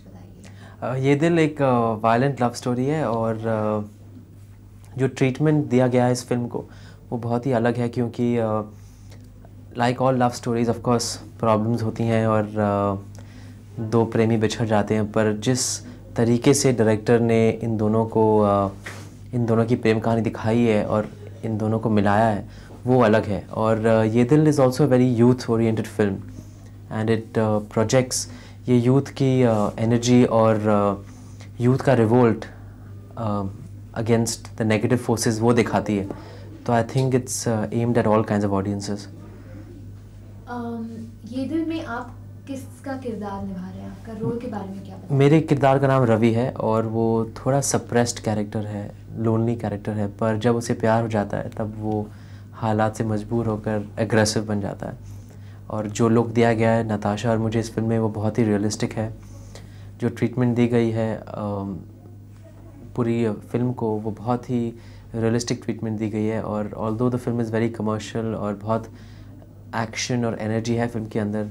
बताइए। ये दिल एक वायलेंट लव स्टोरी है और जो ट्रीटमेंट दिया गया है इस फिल्म को वो बहुत ही अलग है, क्योंकि like all love stories of course problems होती हैं और दो प्रेमी बिछड़ जाते हैं, पर जिस तरीके से डायरेक्टर ने इन दोनों की प्रेम कहानी दिखाई है और इन दोनों को मिलाया है वो अलग है। और ये दिल is also very youth oriented film and it projects ये यूथ की एनर्जी और यूथ का revolt against the negative forces वो दिखाती है। तो I think it's aimed at all kinds of audiences. ये दिल में आप किसका किरदार निभा रहे हैं? आपका रोल के बारे में क्या बताएं? मेरे किरदार का नाम रवि है और वो थोड़ा सप्रेस्ड कैरेक्टर है, लोनली कैरेक्टर है, पर जब उसे प्यार हो जाता है तब वो हालात से मजबूर होकर एग्रेसिव बन जाता है। और जो लुक दिया गया है नताशा और मुझे इस फिल्म में वो बहुत ही रियलिस्टिक है। जो ट्रीटमेंट दी गई है पूरी फिल्म को वो बहुत ही रियलिस्टिक ट्रीटमेंट दी गई है। और although the film is very commercial और बहुत एक्शन और एनर्जी है फिल्म के अंदर,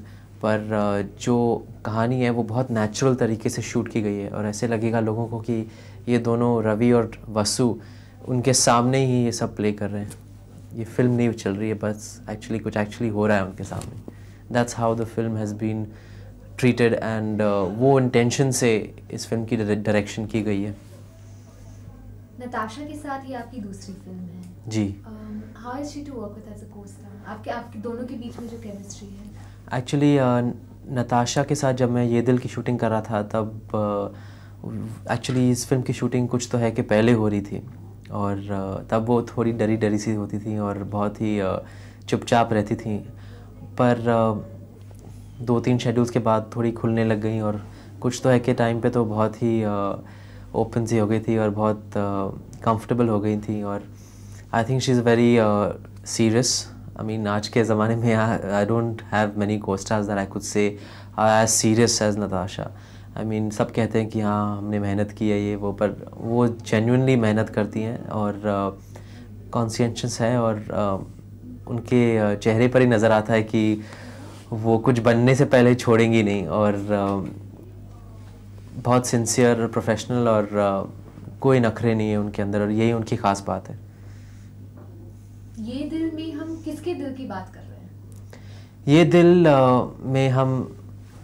पर जो कहानी है वो बहुत नेचुरल तरीके से शूट की गई है और ऐसे लगेगा लोगों को कि ये दोनों रवि और वसु उनके सामने ही ये सब प्ले कर रहे हैं। ये फिल्म नहीं चल रही है, बस कुछ एक्चुअली हो रहा है उनके सामने। That's how the film has been treated and वो इंटेंशन से इस फिल्म की डायरेक्शन की गई है। नताशा के साथ ये आपकी दूसरी फिल्म है जी। How is she to work with as a co-star? आपके दोनों के बीच में जो केमिस्ट्री है। एक्चुअली नताशा के साथ जब मैं ये दिल की शूटिंग कर रहा था तब एक्चुअली इस फिल्म की शूटिंग कुछ तो है कि पहले हो रही थी और तब वो थोड़ी डरी डरी सी होती थी और बहुत ही चुपचाप रहती थी, पर 2-3 शेड्यूल्स के बाद थोड़ी खुलने लग गई और कुछ तो है कि टाइम पे तो बहुत ही ओपन सी हो गई थी और बहुत कंफर्टेबल हो गई थी। और I think she is very serious. I mean आज के ज़माने में I don't have many costars that I could say as serious as Natasha. I mean सब कहते हैं कि हाँ हमने मेहनत की है ये वो, पर वो जेन्युइनली मेहनत करती हैं और कॉन्शियस है और उनके चेहरे पर ही नज़र आता है कि वो कुछ बनने से पहले छोड़ेंगी नहीं और बहुत सिंसियर प्रोफेशनल और कोई नखरे नहीं है उनके अंदर और यही उनकी ख़ास बात है। ये दिल में हम किसके दिल की बात कर रहे हैं? ये दिल में हम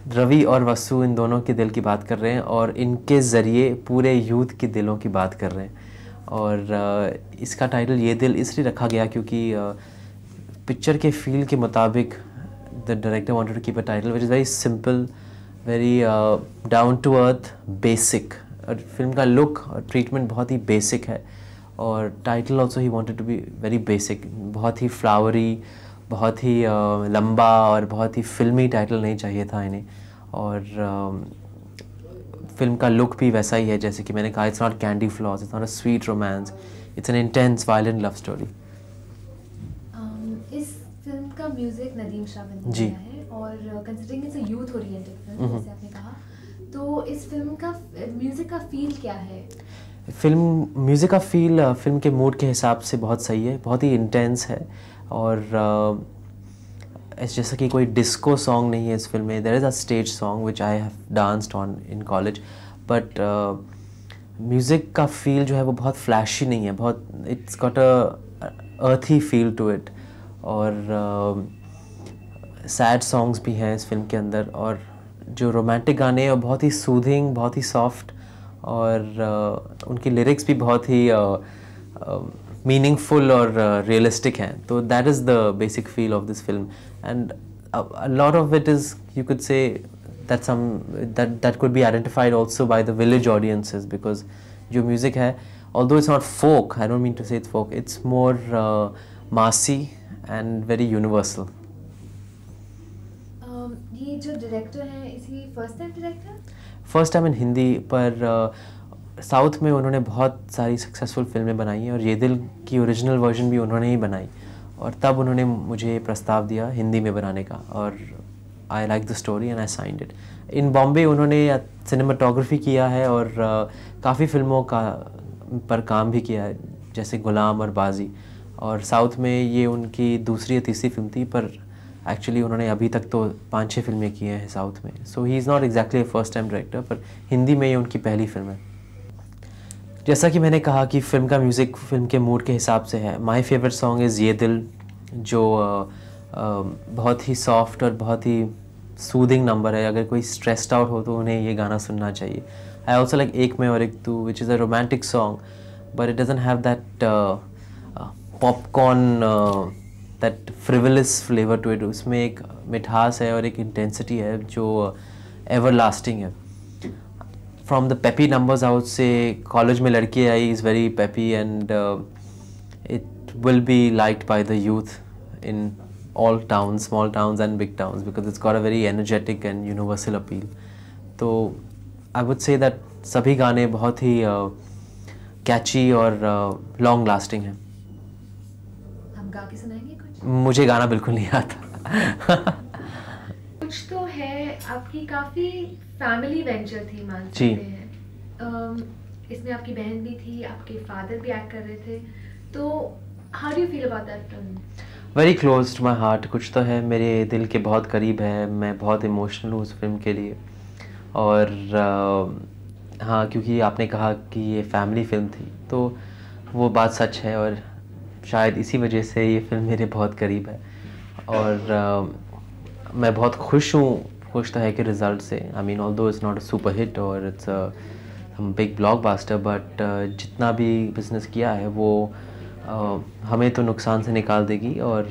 रवि और वसु इन दोनों के दिल की बात कर रहे हैं और इनके ज़रिए पूरे यूथ के दिलों की बात कर रहे हैं। और इसका टाइटल ये दिल इसलिए रखा गया क्योंकि पिक्चर के फील के मुताबिक the director wanted to keep a title which is very simple, very down to earth, basic. और फिल्म का लुक और ट्रीटमेंट बहुत ही बेसिक है और टाइटल ऑल्सो ही wanted to be very basic, बहुत ही फ्लावरी, बहुत ही लंबा और बहुत ही फिल्मी टाइटल नहीं चाहिए था इन्हें। और फिल्म का लुक भी वैसा ही है, जैसे कि मैंने कहा, it's not candy floss, it's not a sweet romance, it's an intense violent love story. इस फिल्म का म्यूजिक नदीम शाह ने दिया है और considering it's a youth oriented film जैसे आपने कहा, तो इस फिल्म का म्यूजिक का फील क्या है? म्यूज़िक का फील फिल्म के मूड के हिसाब से बहुत सही है, बहुत ही इंटेंस है और जैसा कि कोई डिस्को सॉन्ग नहीं है इस फिल्म में। There is a stage song which I have danced on in college, but music का फील जो है वो बहुत फ्लैशी नहीं है, बहुत इट्स गॉट अ अर्थी फील टू इट। और सैड सॉन्ग्स भी हैं इस फिल्म के अंदर और जो रोमांटिक गाने हैं वो बहुत ही सूदिंग, बहुत ही सॉफ्ट और उनकी लिरिक्स भी बहुत ही मीनिंगफुल और रियलिस्टिक हैं। तो that is the basic feel of this film and a lot of it is, you could say, that could be identified also by the village audiences, because जो music है, although it's not folk, I don't mean to say it's folk, it's more massy and very universal. ये जो director हैं, इसी first time director? First time in Hindi, पर south में उन्होंने बहुत सारी सक्सेसफुल फिल्में बनाई हैं और ये दिल की ओरिजिनल वर्जन भी उन्होंने ही बनाई और तब उन्होंने मुझे प्रस्ताव दिया हिंदी में बनाने का और I like the story and I signed it. In Bombay उन्होंने सिनेमाटोग्राफी किया है और काफ़ी फिल्मों का पर काम भी किया है, जैसे गुलाम और बाजी। और साउथ में ये उनकी दूसरी या तीसरी फिल्म थी, पर एक्चुअली उन्होंने अभी तक तो 5-6 फिल्में की हैं साउथ में, so he is not exactly first time director, पर हिंदी में ये उनकी पहली फिल्म है। जैसा कि मैंने कहा कि फ़िल्म का म्यूज़िक फ़िल्म के मूड के हिसाब से है। माय फेवरेट सॉन्ग इज़ ये दिल, जो बहुत ही सॉफ्ट और बहुत ही सूदिंग नंबर है। अगर कोई स्ट्रेस्ड आउट हो तो उन्हें ये गाना सुनना चाहिए। आई ऑल्सो लाइक एक में और एक तू, which is a romantic song, but it doesn't have that popcorn, that frivolous flavour to it. उसमें एक मिठास है और एक इंटेंसिटी है जो एवर लास्टिंग है। From the peppy numbers out से कॉलेज में लड़की आई is very peppy and it will be liked by the youth in all towns, small towns and big towns, because it's got a very energetic and universal appeal. तो I would say that सभी गाने बहुत ही catchy और long lasting हैं। हम गा के सुनाएंगे कुछ? मुझे गाना बिल्कुल नहीं आता। कुछ तो है, आपकी काफ़ी फैमिली वेंचर थी मान सकते हैं। इसमें आपकी बहन भी थी, आपके फादर भी एक्ट कर रहे थे, तो how do you feel about that film? Very close to my heart. कुछ तो है मेरे दिल के बहुत करीब है। मैं बहुत इमोशनल हूँ उस फिल्म के लिए। और हाँ, क्योंकि आपने कहा कि ये फैमिली फिल्म थी, तो वो बात सच है और शायद इसी वजह से ये फिल्म मेरे बहुत करीब है। और मैं बहुत खुश तो है कि रिज़ल्ट से। I mean although it's not a super hit और it's a big blockbuster, but जितना भी बिज़नेस किया है वो हमें तो नुकसान से निकाल देगी और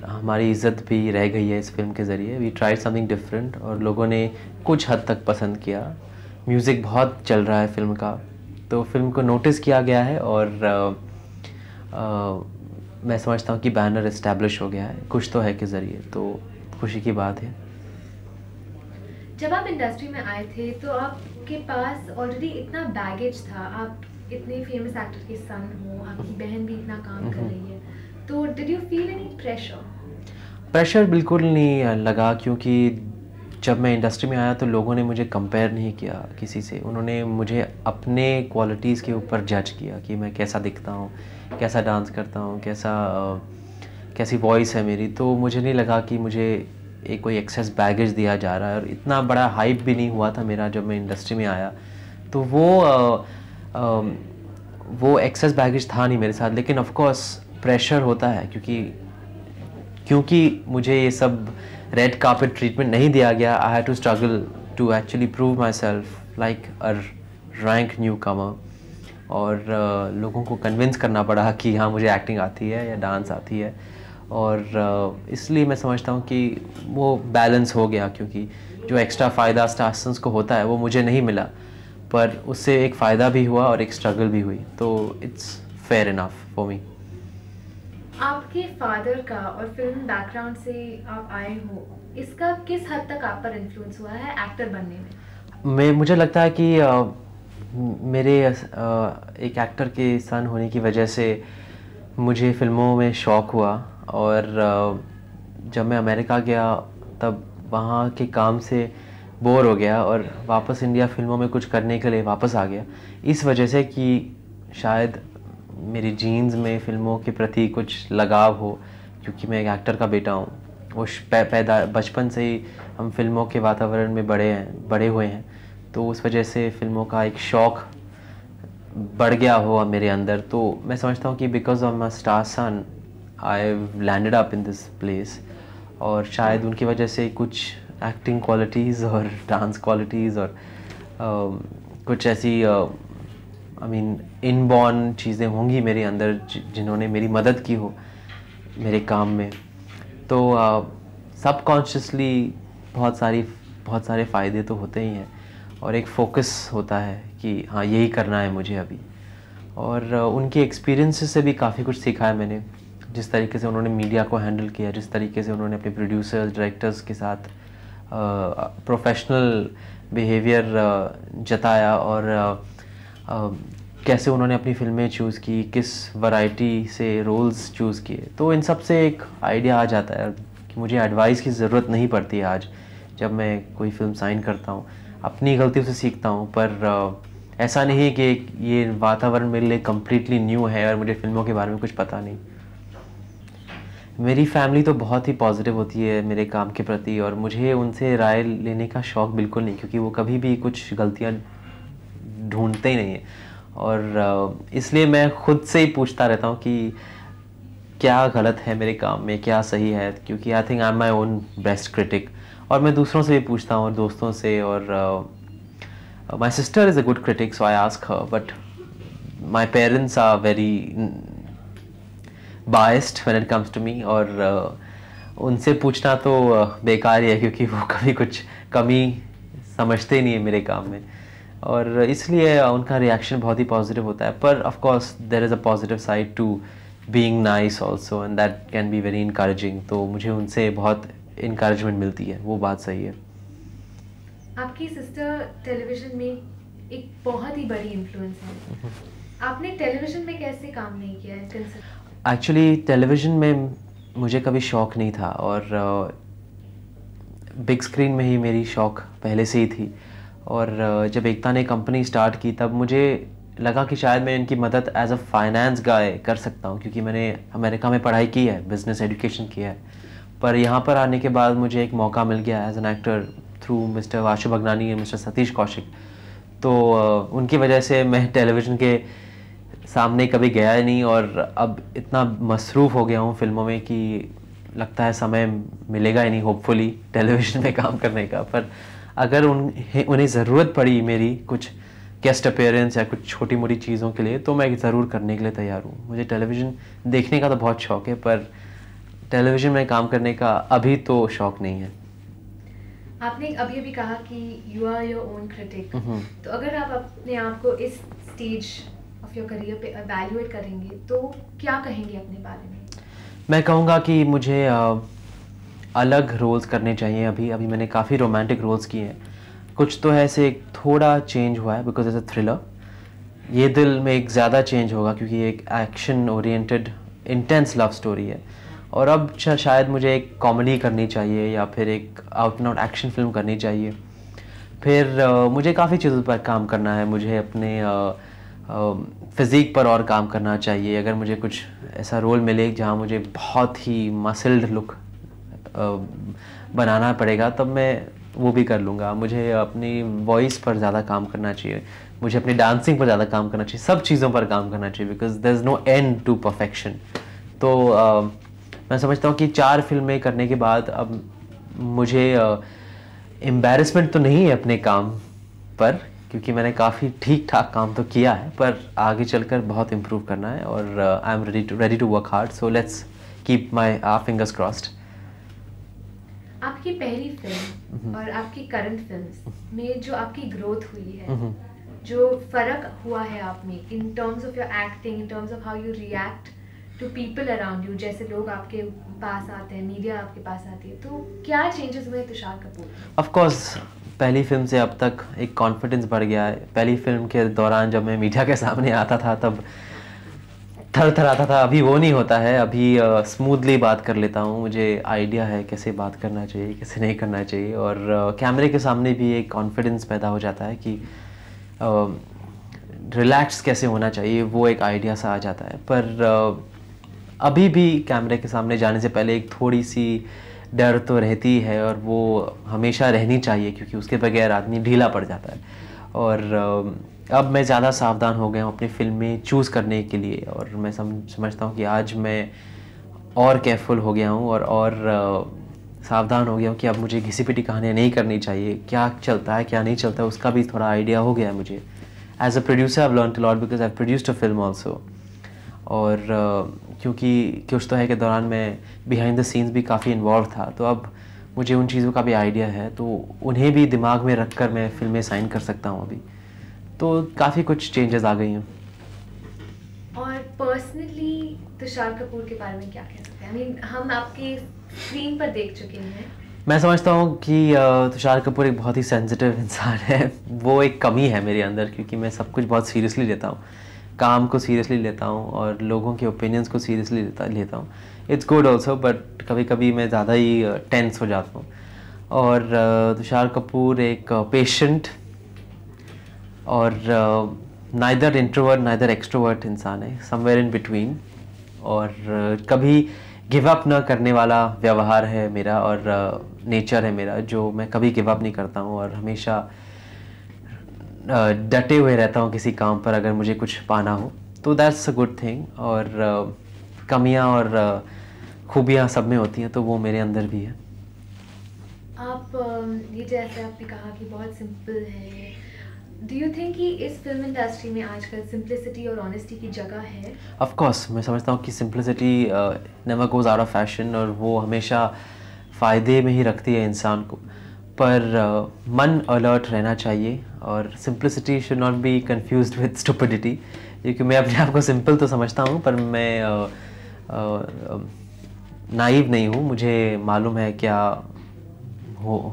हमारी इज़्ज़त भी रह गई है इस फिल्म के ज़रिए। वी ट्राइड समथिंग डिफरेंट और लोगों ने कुछ हद तक पसंद किया। म्यूज़िक बहुत चल रहा है फिल्म का, तो फिल्म को नोटिस किया गया है और मैं समझता हूँ कि बैनर इस्टेब्लिश हो गया है कुछ तो है के ज़रिए, तो खुशी की बात है। जब आप इंडस्ट्री में आए थे तो आपके पास ऑलरेडी इतना बैगेज था, आप इतने फेमस एक्टर के सन हो, आपकी बहन भी इतना काम कर रही है, तो did you feel any pressure? Pressure बिल्कुल नहीं लगा, क्योंकि जब मैं इंडस्ट्री में आया तो लोगों ने मुझे कंपेयर नहीं किया किसी से। उन्होंने मुझे अपने क्वालिटीज़ के ऊपर जज किया कि मैं कैसा दिखता हूँ, कैसा डांस करता हूँ, कैसी वॉइस है मेरी। तो मुझे नहीं लगा कि मुझे एक कोई एक्सेस बैगेज दिया जा रहा है, और इतना बड़ा हाइप भी नहीं हुआ था मेरा जब मैं इंडस्ट्री में आया, तो वो एक्सेस बैगेज था नहीं मेरे साथ। लेकिन ऑफ कोर्स प्रेशर होता है, क्योंकि मुझे ये सब रेड कार्पेट ट्रीटमेंट नहीं दिया गया। I had to struggle to actually prove myself like a rank newcomer, और लोगों को कन्विंस करना पड़ा कि हाँ मुझे एक्टिंग आती है या डांस आती है। और इसलिए मैं समझता हूँ कि वो बैलेंस हो गया, क्योंकि जो एक्स्ट्रा फ़ायदा स्टार्स को होता है वो मुझे नहीं मिला, पर उससे एक फ़ायदा भी हुआ और एक स्ट्रगल भी हुई, तो it's fair enough for me. आपके फादर का और फिल्म बैकग्राउंड से आप आए हो, इसका किस हद तक आप पर इन्फ्लुएंस हुआ है एक्टर बनने में? मुझे लगता है कि मेरे एक एक्टर के सन होने की वजह से मुझे फ़िल्मों में शौक़ हुआ, और जब मैं अमेरिका गया तब वहाँ के काम से बोर हो गया और वापस इंडिया फ़िल्मों में कुछ करने के लिए वापस आ गया। इस वजह से कि शायद मेरी जीन्स में फ़िल्मों के प्रति कुछ लगाव हो, क्योंकि मैं एक एक्टर का बेटा हूँ। वो पैदा बचपन से ही हम फिल्मों के वातावरण में बड़े हुए हैं, तो उस वजह से फ़िल्मों का एक शौक़ बढ़ गया हो मेरे अंदर। तो मैं समझता हूँ कि because of my star son I landed up in this place, और शायद उनकी वजह से कुछ एक्टिंग क्वालिटीज़ और डांस क्वालिटीज़ और कुछ ऐसी आई मीन इनबॉर्न चीज़ें होंगी मेरे अंदर जिन्होंने मेरी मदद की हो मेरे काम में। तो सबकॉन्शियसली बहुत सारे फ़ायदे तो होते ही हैं, और एक फ़ोकस होता है कि हाँ यही करना है मुझे अभी। और उनके एक्सपीरियंसेस से भी काफ़ी कुछ सीखा है मैंने, जिस तरीके से उन्होंने मीडिया को हैंडल किया, जिस तरीके से उन्होंने अपने प्रोड्यूसर्स डायरेक्टर्स के साथ प्रोफेशनल बिहेवियर जताया, और कैसे उन्होंने अपनी फ़िल्में चूज़ की, किस वैरायटी से रोल्स चूज़ किए। तो इन सब से एक आइडिया आ जाता है कि मुझे एडवाइस की ज़रूरत नहीं पड़ती है आज जब मैं कोई फ़िल्म साइन करता हूँ। अपनी गलतियों से सीखता हूँ, पर ऐसा नहीं है कि ये वातावरण मेरे लिए कम्प्लीटली न्यू है और मुझे फ़िल्मों के बारे में कुछ पता नहीं। मेरी फैमिली तो बहुत ही पॉजिटिव होती है मेरे काम के प्रति, और मुझे उनसे राय लेने का शौक़ बिल्कुल नहीं, क्योंकि वो कभी भी कुछ गलतियाँ ढूंढते ही नहीं हैं। और इसलिए मैं खुद से ही पूछता रहता हूँ कि क्या गलत है मेरे काम में, क्या सही है, क्योंकि I think I am my own best critic. और मैं दूसरों से भी पूछता हूँ, और दोस्तों से, और my sister is a good critic, so I ask her, but my parents are very biased when it comes to me. और उनसे पूछना तो बेकार ही है, क्योंकि वो कभी कुछ कमी समझते नहीं है मेरे काम में, और इसलिए उनका रिएक्शन बहुत ही पॉजिटिव होता है। पर of course there is a positive side to being nice also, and that can be very encouraging. तो मुझे उनसे बहुत इनकरेजमेंट मिलती है, वो बात सही है। आपकी सिस्टर टेलीविज़न में एक बहुत ही बड़ी इन्फ्लुएंस है, आपने टेलीविज़न में कैसे काम नहीं किया है? एक्चुअली टेलीविज़न में मुझे कभी शौक़ नहीं था, और बिग स्क्रीन में ही मेरी शौक़ पहले से ही थी। और जब एकता ने कंपनी स्टार्ट की, तब मुझे लगा कि शायद मैं इनकी मदद एज अ फाइनेंस गाय कर सकता हूँ, क्योंकि मैंने अमेरिका में पढ़ाई की है, बिज़नेस एजुकेशन किया है। पर यहाँ पर आने के बाद मुझे एक मौका मिल गया as an actor through mister Vashu Bhagnani और मिस्टर सतीश कौशिक। तो उनकी वजह से मैं टेलीविज़न के सामने कभी गया ही नहीं, और अब इतना मसरूफ़ हो गया हूँ फिल्मों में कि लगता है समय मिलेगा ही नहीं होपफुली टेलीविज़न में काम करने का। पर अगर उन्हें ज़रूरत पड़ी मेरी कुछ गेस्ट अपीयरेंस या कुछ छोटी मोटी चीज़ों के लिए, तो मैं ज़रूर करने के लिए तैयार हूँ। मुझे टेलीविज़न देखने का तो बहुत शौक़ है, पर टेलीविज़न में काम करने का अभी तो शौक़ नहीं है। आपने अभी अभी कहा कि you are your own critic, तो अगर आप अपने आप को इस स्टेज ऑफ योर करियर पे एवैल्यूएट करेंगे, तो क्या कहेंगे अपने बारे में? मैं कहूँगा कि मुझे अलग रोल्स करने चाहिए। अभी मैंने काफ़ी रोमांटिक रोल्स किए हैं, कुछ तो ऐसे थोड़ा चेंज हुआ है बिकॉज एज अ थ्रिलर। ये दिल में एक ज़्यादा चेंज होगा, क्योंकि एक action oriented intense love story है। और अब शायद मुझे एक कॉमेडी करनी चाहिए, या फिर एक out and out action film करनी चाहिए। फिर मुझे काफ़ी चीज़ों पर काम करना है। मुझे अपने फिज़िक पर और काम करना चाहिए। अगर मुझे कुछ ऐसा रोल मिले जहाँ मुझे बहुत ही मसल्ड लुक बनाना पड़ेगा, तब मैं वो भी कर लूँगा। मुझे अपनी वॉइस पर ज़्यादा काम करना चाहिए, मुझे अपनी डांसिंग पर ज़्यादा काम करना चाहिए, सब चीज़ों पर काम करना चाहिए, because there is no end to perfection. तो मैं समझता हूँ कि 4 फिल्में करने के बाद अब मुझे एम्बैरेसमेंट तो नहीं है अपने काम पर, क्योंकि मैंने काफ़ी ठीक ठाक काम तो किया है, पर आगे चलकर बहुत इम्प्रूव करना है। और I am ready to work hard, so let's keep my fingers crossed. आपकी पहली फिल्म और आपकी करंट फिल्म्स में जो आपकी ग्रोथ हुई है, जो फ़र्क हुआ है आप में in terms of your acting, in terms of how you react to people around you, जैसे लोग आपके पास आते हैं, मीडिया आपके पास आती है, तो क्या चेंजेस हुए तुषार कपूर? ऑफ कोर्स पहली फिल्म से अब तक एक कॉन्फिडेंस बढ़ गया है। पहली फिल्म के दौरान जब मैं मीडिया के सामने आता था तब थर आता था, अभी वो नहीं होता है। अभी स्मूथली बात कर लेता हूँ, मुझे आइडिया है कैसे बात करना चाहिए, कैसे नहीं करना चाहिए, और कैमरे के सामने भी एक कॉन्फिडेंस पैदा हो जाता है कि रिलैक्स कैसे होना चाहिए, वो एक आइडिया सा आ जाता है। पर अभी भी कैमरे के सामने जाने से पहले एक थोड़ी सी डर तो रहती है, और वो हमेशा रहनी चाहिए, क्योंकि उसके बगैर आदमी ढीला पड़ जाता है। और अब मैं ज़्यादा सावधान हो गया हूँ अपनी फिल्में चूज़ करने के लिए, और मैं समझता हूँ कि आज मैं और केयरफुल हो गया हूँ, और सावधान हो गया हूँ कि अब मुझे घिसी पिटी कहानियाँ नहीं करनी चाहिए। क्या चलता है क्या नहीं चलता है उसका भी थोड़ा आइडिया हो गया है मुझे। As a producer I have learned a lot because I have produced a film also. और क्योंकि कुछ तो है के दौरान मैं बिहाइंड द सीन्स भी काफ़ी इन्वॉल्व था, तो अब मुझे उन चीज़ों का भी आइडिया है, तो उन्हें भी दिमाग में रख कर मैं फिल्में साइन कर सकता हूँ अभी। तो काफ़ी कुछ चेंजेस आ गई हैं। और पर्सनली तुषार कपूर के बारे में क्या कह सकते हैं? I mean, हम आपके स्क्रीन पर देख चुके हैं। मैं समझता हूँ कि तुषार कपूर एक बहुत ही सेंसिटिव इंसान है। वो एक कमी है मेरे अंदर, क्योंकि मैं सब कुछ बहुत सीरियसली लेता हूँ, काम को सीरियसली लेता हूँ, और लोगों के ओपिनियंस को सीरियसली लेता हूँ। इट्स गुड ऑल्सो, बट कभी कभी मैं ज़्यादा ही टेंस हो जाता हूँ। और तुषार कपूर एक पेशेंट और नाइदर इंट्रोवर्ट नाइदर एक्सट्रोवर्ट इंसान है, समवेयर इन बिटवीन। और कभी गिव अप ना करने वाला व्यवहार है मेरा और नेचर है मेरा, जो मैं कभी गिव अप नहीं करता हूँ और हमेशा डटे हुए रहता हूँ किसी काम पर अगर मुझे कुछ पाना हो। तो दैट्स अ गुड थिंग। और कमियाँ और खूबियाँ सब में होती हैं, तो वो मेरे अंदर भी है। आप ये जैसे आपने कहा कि बहुत सिंपल है, डू यू थिंक कि इस फिल्म इंडस्ट्री में आजकल सिंप्लिसिटी और ऑनेस्टी की जगह है? ऑफ कोर्स मैं समझता हूँ कि simplicity never goes out of fashion और वो हमेशा फ़ायदे में ही रखती है इंसान को। पर मन अलर्ट रहना चाहिए और simplicity should not be confused with stupidity, क्योंकि मैं अपने आप को सिंपल तो समझता हूँ पर मैं नाइव नहीं हूँ। मुझे मालूम है क्या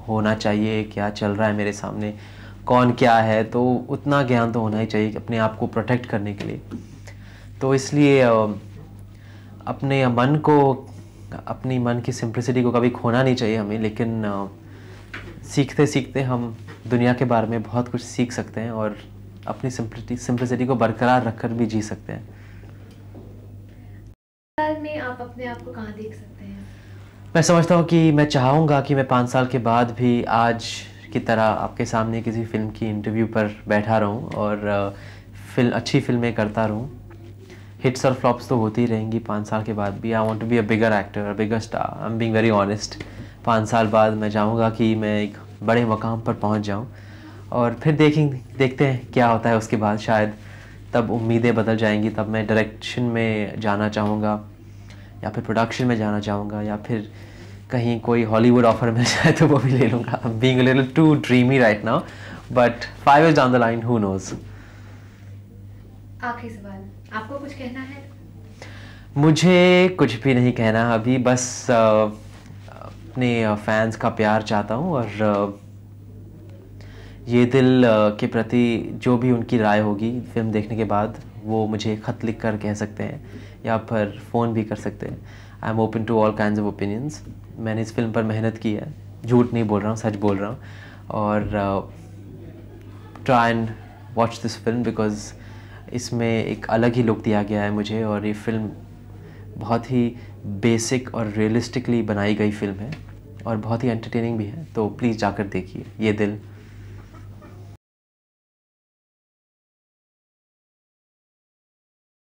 होना चाहिए, क्या चल रहा है मेरे सामने, कौन क्या है, तो उतना ज्ञान तो होना ही चाहिए अपने आप को प्रोटेक्ट करने के लिए। तो इसलिए अपने मन को, अपनी मन की सिंप्लिसिटी को कभी खोना नहीं चाहिए हमें। लेकिन सीखते सीखते हम दुनिया के बारे में बहुत कुछ सीख सकते हैं और अपनी सिंप्लिसिटी को बरकरार रखकर भी जी सकते हैं। साल में आप अपने आप को कहाँ देख सकते हैं? मैं समझता हूँ कि मैं चाहूँगा कि मैं 5 साल के बाद भी आज की तरह आपके सामने किसी फिल्म की इंटरव्यू पर बैठा रहूँ और अच्छी फिल्में करता रहूँ। हिट्स और फ्लॉप्स तो होती ही रहेंगी 5 साल के बाद भी। I want to be a bigger actor, a bigger star. I am being very honest. 5 साल बाद मैं चाहूँगा कि मैं एक बड़े मकाम पर पहुँच जाऊँ और फिर देखते हैं क्या होता है उसके बाद। शायद तब उम्मीदें बदल जाएंगी, तब मैं डायरेक्शन में जाना चाहूँगा या फिर प्रोडक्शन में जाना चाहूँगा या फिर कहीं कोई हॉलीवुड ऑफर मिल जाए तो वो भी ले लूँगा। I'm being a little too dreamy right now, but 5 years down the line, who knows? आखिरी सवाल, आपको कुछ कहना है? मुझे कुछ भी नहीं कहना अभी, बस अपने फैंस का प्यार चाहता हूँ और ये दिल के प्रति जो भी उनकी राय होगी फिल्म देखने के बाद, वो मुझे ख़त लिख कर कह सकते हैं या फिर फ़ोन भी कर सकते हैं। I am open to all kinds of opinions. मैंने इस फिल्म पर मेहनत की है, झूठ नहीं बोल रहा हूँ, सच बोल रहा हूँ। और try and watch this film because इसमें एक अलग ही लुक दिया गया है मुझे और ये फिल्म बहुत ही बेसिक और रियलिस्टिकली बनाई गई फिल्म है और बहुत ही एंटरटेनिंग भी है। तो प्लीज़ जाकर देखिए ये दिल।